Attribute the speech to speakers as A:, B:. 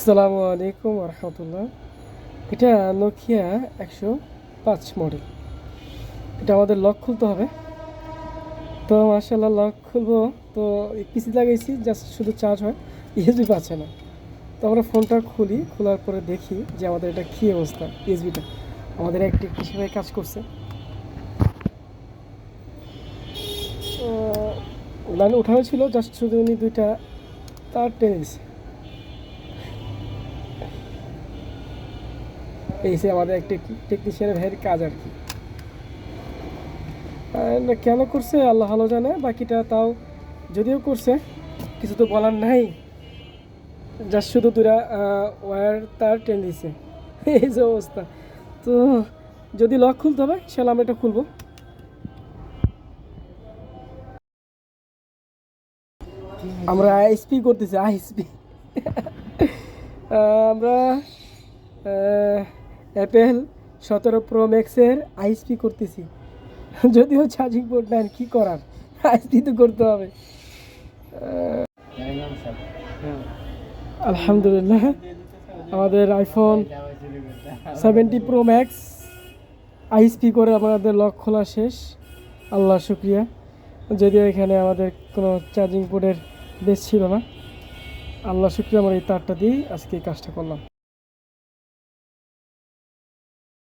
A: আসসালামু আলাইকুম রহমতুল্লাহ। এটা নোকিয়া 105 মডেল। এটা আমাদের লক খুলতে হবে। তো মাশাআল্লাহ লক খুলবো। তো পিসি লাগাইছি, জাস্ট শুধু চার্জ হয়, ইউএসবি পাচ্ছে না। তো আমরা ফোনটা খুলি, খোলার পরে দেখি যে আমাদের এটা কী অবস্থা। ইউএসবিটা আমাদের একটি হিসেবে কাজ করছে, লাইন উঠানো ছিল, জাস্ট শুধু উনি দুইটা তার টেনে দিছে। এই সে আমাদের একটি টেকনিশিয়ানের ভাইয়ের কাজ আর কি। কেন করছে আল্লাহ ভালো জানে, বাকিটা তাও যদিও করছে কিছু তো বলার নাই। জাস্ট শুধু দুরা ওয়্যার তার টেনে দিছে, এই যে অবস্থা। তো যদি লক খুলতে হবে সেটা আমরা এটা খুলবো। আমরা আইএসপি করতেছি, আইএসপি। আমরা অ্যাপেল 17 প্রো ম্যাক্সের আইএসপি করতেছি। যদিও চার্জিং পোর্ট নেন, কী করার, আইএসপি তো করতে হবে। আলহামদুলিল্লাহ আমাদের আইফোন 17 প্রো ম্যাক্স আইএসপি করে আমাদের লক খোলা শেষ। আল্লাহ শুক্রিয়া। যদিও এখানে আমাদের কোনো চার্জিং পোর্টের বেস ছিল না, আল্লাহ শুক্রিয়া আমরা এই তারটা দিয়েই আজকে এই কাজটা করলাম।